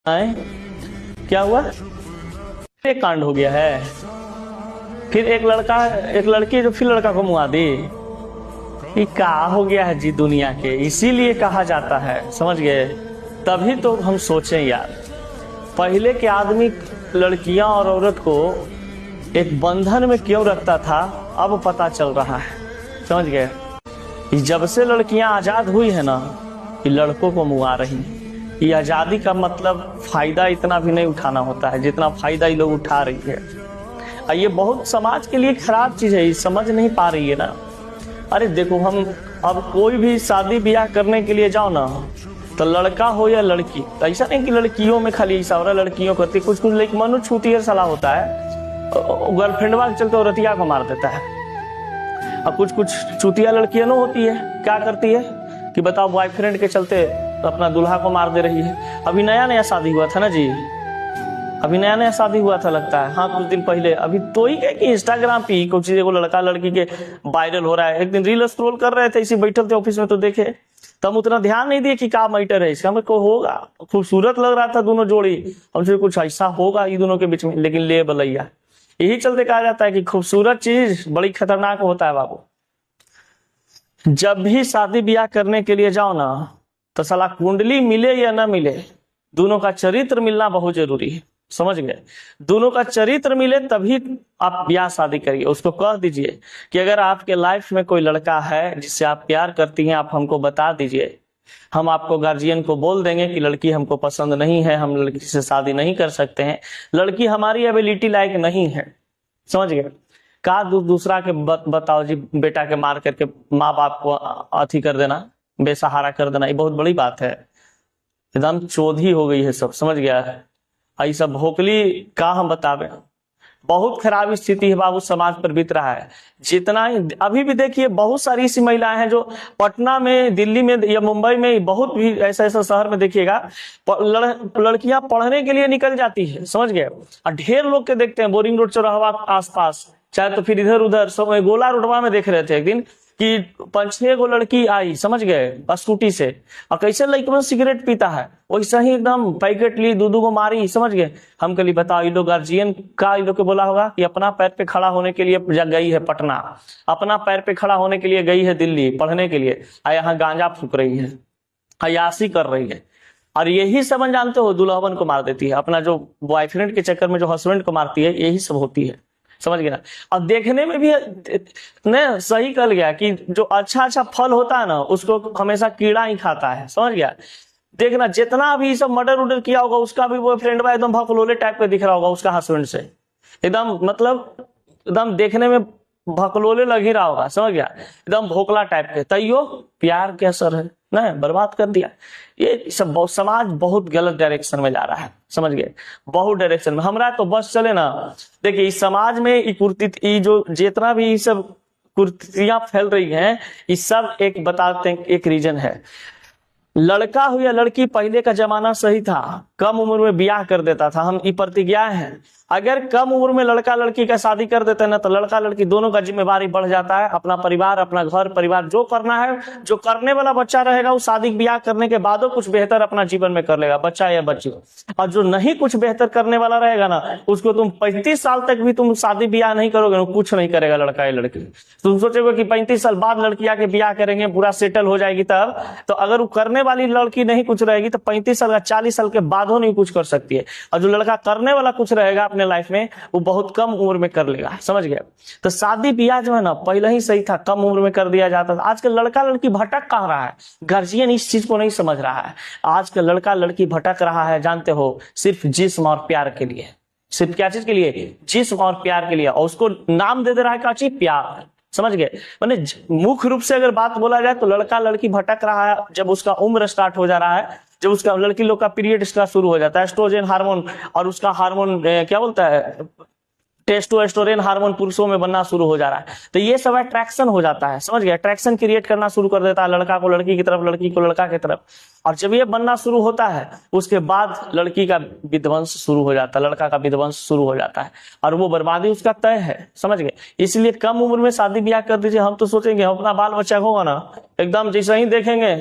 आए क्या हुआ? एक कांड हो गया है। फिर एक लड़की जो फिर लड़का को मुआ दी। ये क्या हो गया है जी दुनिया के, इसीलिए कहा जाता है, समझ गए। तभी तो हम सोचें यार, पहले के आदमी लड़कियां और औरत को एक बंधन में क्यों रखता था, अब पता चल रहा है, समझ गए। जब से लड़कियां आजाद हुई है ना, ये लड़कों को मुआ रही। ये आजादी का मतलब फायदा इतना भी नहीं उठाना होता है जितना फायदा ये लोग उठा रही है। और ये बहुत समाज के लिए खराब चीज है, ये समझ नहीं पा रही है ना। अरे देखो, हम अब कोई भी शादी ब्याह करने के लिए जाओ ना, तो लड़का हो या लड़की, तो ऐसा नहीं कि लड़कियों में खाली ऐसा हो रहा है, लड़कियों करती कुछ कुछ लेकिन मनु छूती सलाह होता है, गर्लफ्रेंडवा के चलते औरतिया को मार देता है। और कुछ कुछ चूतिया लड़कियां न होती है, क्या करती है कि बताओ, बॉयफ्रेंड के चलते अपना दूल्हा को मार दे रही है। अभी नया नया शादी हुआ था ना जी, अभी नया नया शादी हुआ था लगता है, हाँ कुछ दिन पहले। अभी तो ही है कि इंस्टाग्राम पे कुछ चीजें को लड़का लड़की के वायरल हो रहा है। एक दिन रील स्क्रॉल कर रहे थे, इसी बैठे थे ऑफिस में, तो देखे तब उतना ध्यान नहीं दिए कि क्या मैटर है इसका। हमें को होगा, खूबसूरत लग रहा था दोनों जोड़ी, हमसे कुछ ऐसा होगा ये दोनों के बीच में, लेकिन ले बलैया। यही चलते कहा जाता है कि खूबसूरत चीज बड़ी खतरनाक होता है बाबू। जब भी शादी ब्याह करने के लिए जाओ ना, तो साला कुंडली मिले या ना मिले, दोनों का चरित्र मिलना बहुत जरूरी है, समझ गए। दोनों का चरित्र मिले तभी आप ब्याह शादी करिए। उसको कह दीजिए कि अगर आपके लाइफ में कोई लड़का है जिससे आप प्यार करती हैं, आप हमको बता दीजिए, हम आपको गार्जियन को बोल देंगे कि लड़की हमको पसंद नहीं है, हम लड़की से शादी नहीं कर सकते हैं, लड़की हमारी एबिलिटी लायक नहीं है, समझ गए। का दूसरा के बताओ जी, बेटा के मार करके माँ बाप को अथी कर देना, बेसहारा कर देना, ये बहुत बड़ी बात है। एकदम चौधी हो गई है सब, समझ गया है। आई सब भोकली का हम बतावे, बहुत खराब स्थिति है बाबू, समाज पर बीत रहा है। जितना अभी भी देखिए, बहुत सारी ऐसी महिलाएं हैं जो पटना में, दिल्ली में या मुंबई में, बहुत भी ऐसा ऐसा शहर में देखिएगा, लड़कियां पढ़ने के लिए निकल जाती है, समझ गए। और ढेर लोग के देखते हैं बोरिंग रोड चौराहा आसपास, चाहे तो फिर इधर उधर सब। गोला रोडवा में देख रहे थे एक दिन कि 5-6 गो लड़की आई, समझ गए, स्कूटी से, और कैसे लड़का सिगरेट पीता है वैसा ही एकदम पैकेट ली, दूधू को मारी, समझ गए। हम कल बताओ, ये लोग गार्जियन का ये लोग को बोला होगा कि अपना पैर पे खड़ा होने के लिए गई है पटना, अपना पैर पे खड़ा होने के लिए गई है दिल्ली पढ़ने के लिए, और यहाँ गांजा फूक रही है, अयासी कर रही है। और यही सब जानते हो, दुल्हन को मार देती है, अपना जो बॉयफ्रेंड के चक्कर में जो हस्बैंड को मारती है, यही सब होती है, समझ गया ना। और देखने में भी ने सही कल गया कि जो अच्छा अच्छा फल होता है ना, उसको हमेशा कीड़ा ही खाता है, समझ गया। देखना, जितना भी सब मर्डर उडर किया होगा, उसका भी बॉयफ्रेंड बा एकदम भकलोले टाइप का दिख रहा होगा उसका हस्बैंड से, एकदम मतलब एकदम देखने में भकलोले लग ही रहा होगा, समझ गया, एकदम भोकला टाइप के। तैयो प्यार के असर है ना, बर्बाद कर दिया। ये सब बहुत, समाज बहुत गलत डायरेक्शन में जा रहा है, समझ गए, बहुत डायरेक्शन में। हमारा तो बस चले ना। देखिए, इस समाज में जो जितना भी सब कुर्तियां फैल रही हैं, इस सब एक बताते हैं, एक रीजन है। लड़का हो या लड़की, पहले का जमाना सही था, कम उम्र में ब्याह कर देता था। हम ये प्रतिज्ञा है, अगर कम उम्र में लड़का लड़की का शादी कर देते हैं ना, तो लड़का लड़की दोनों का जिम्मेवारी बढ़ जाता है। अपना परिवार, अपना घर परिवार जो करना है, जो करने वाला बच्चा रहेगा, वो शादी ब्याह करने के बाद कुछ बेहतर अपना जीवन में कर लेगा, बच्चा या बच्ची। और जो नहीं कुछ बेहतर करने वाला रहेगा ना, उसको तुम 35 साल तक भी तुम शादी ब्याह नहीं करोगे, वो कुछ नहीं करेगा लड़का या लड़की। तुम सोचोगे कि 35 साल बाद लड़कियां के ब्याह करेंगे, पूरा सेटल हो जाएगी तब, तो अगर वो करने वाली लड़की नहीं कुछ रहेगी, तो 35 साल का 40 साल के बाद नहीं कुछ कर सकती है। और जो लड़का करने वाला कुछ रहेगा अपने लाइफ में, वो बहुत कम उम्र में कर लेगा, समझ गए। तो शादी ब्याह जो है ना, पहले ही सही था, कम उम्र में कर दिया जाता था। आजकल लड़का लड़की भटक कहाँ रहा है, गार्जियन इस चीज को नहीं समझ रहा है। आजकल लड़का लड़की भटक रहा है, जानते हो, सिर्फ जिस्म और प्यार के लिए। सिर्फ क्या चीज के लिए? जिस्म और प्यार के लिए। और उसको नाम दे रहा है क्या चीज? प्यार, समझ गए। मैंने मुख्य रूप से अगर बात बोला जाए तो लड़का लड़की भटक रहा है जब उसका उम्र स्टार्ट हो जा रहा है, जब उसका लड़की लोग का पीरियड स्टार्ट शुरू हो जाता है, एस्ट्रोजन हार्मोन और उसका हार्मोन क्या बोलता है, टेस्टोस्टेरोन हार्मोन पुरुषों में बनना शुरू हो जा रहा है। तो ये सब अट्रैक्शन हो जाता है, समझ गए, अट्रैक्शन क्रिएट करना शुरू कर देता है, लड़का को लड़की की तरफ, लड़की को लड़का की तरफ। और जब ये बनना शुरू होता है, उसके बाद लड़की का विध्वंस शुरू हो जाता है, लड़का का विध्वंस शुरू हो जाता है, और वो बर्बादी उसका तय है, समझ गए। इसलिए कम उम्र में शादी ब्याह कर दीजिए। हम तो सोचेंगे हम अपना बाल बच्चा होगा ना, एकदम जैसे ही देखेंगे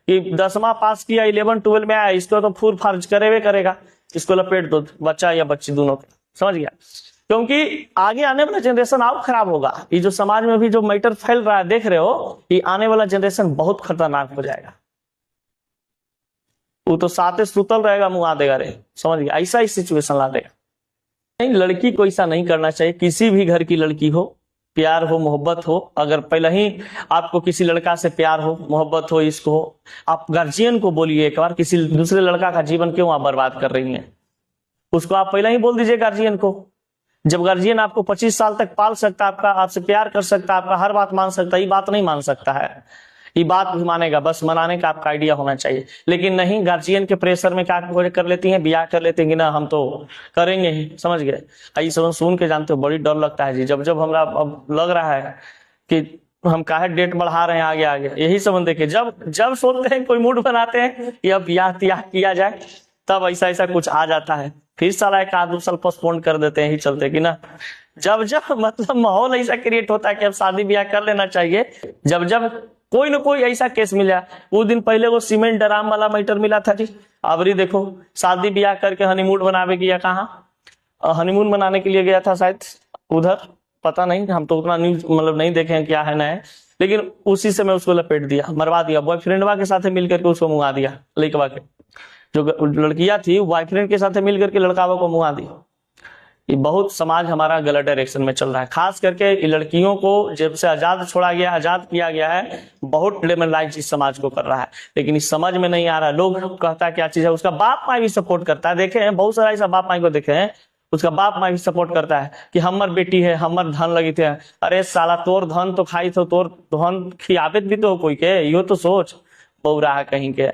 कि 10वां पास किया, 11 12 में आया, इसको तो फूर फार्ज करेगा करेगा, इसको लपेट दो, बच्चा या बच्ची दोनों को, समझ गया। क्योंकि आगे आने वाला जनरेशन और खराब होगा। ये जो समाज में भी जो मैटर फैल रहा है देख रहे हो, कि आने वाला जनरेशन बहुत खतरनाक हो जाएगा। वो तो साथे सुतल रहेगा, मुंह आ देगा रे, समझ गया, ऐसा ही सिचुएशन ला देगा। नहीं, लड़की को ऐसा नहीं करना चाहिए। किसी भी घर की लड़की हो, प्यार हो, मोहब्बत हो, अगर पहले ही आपको किसी लड़का से प्यार हो, मोहब्बत हो, इसको हो, आप गार्जियन को बोलिए एक बार, किसी दूसरे लड़का का जीवन क्यों आप बर्बाद कर रही हैं, उसको आप पहले ही बोल दीजिए गार्जियन को। जब गार्जियन आपको 25 साल तक पाल सकता है, आपका आपसे प्यार कर सकता है, आपका हर बात मान सकता है, ये बात नहीं मान सकता है, ये बात भी मानेगा, बस मनाने का आपका आइडिया होना चाहिए। लेकिन नहीं, गार्जियन के प्रेशर में क्या कर लेती हैं, ब्याह कर लेती हैं कि ना हम तो करेंगे ही, समझ गए। ये सब सुन के जानते हो बड़ी डर लगता है जी। जब जब हमरा अब लग रहा है कि हम काहे डेट बढ़ा रहे हैं आगे आगे, यही सब देखे, जब जब सोचते हैं, कोई मूड बनाते हैं कि अब ब्याह त्याह किया जाए, तब ऐसा ऐसा कुछ आ जाता है, फिर साला 1-2 साल पोस्टपोन कर देते हैं, ही चलते कि ना। जब जब मतलब माहौल ऐसा क्रिएट होता है कि अब शादी ब्याह कर लेना चाहिए, जब जब कोई ना कोई ऐसा केस मिला। वो दिन पहले वो सीमेंट ड्राम वाला मैटर मिला था जी, अबरी देखो शादी ब्याह करके हनीमून बनावे गया, कहाँ हनीमून बनाने के लिए गया था शायद उधर, पता नहीं, हम तो उतना न्यूज मतलब नहीं देखे हैं क्या है ना है, लेकिन उसी से मैं उसको लपेट दिया, मरवा दिया, बॉयफ्रेंडवा के साथ मिलकर के उसको मुंगा दिया, लड़कवा के जो लड़कियां थी बॉयफ्रेंड के साथ मिलकर के लड़कावा को मुंगा दिया। ये बहुत समाज हमारा गलत डायरेक्शन में चल रहा है। खास करके लड़कियों को जब से आजाद छोड़ा गया, आजाद किया गया है, बहुत डेमोनलाइज इस समाज को कर रहा है, लेकिन इस समझ में नहीं आ रहा। लोग कहता है क्या चीज है, उसका बाप माँ भी सपोर्ट करता है, देखे हैं बहुत सारा ऐसा बाप माँ को देखे हैं, उसका बाप माँ भी सपोर्ट करता है कि हमर बेटी है, हमर धन लगी थे। अरे साला तोर धन तो खाई थो, तोर धन खियाबेत भी तो कोई के, यो तो सोच, बौरा है कहीं के।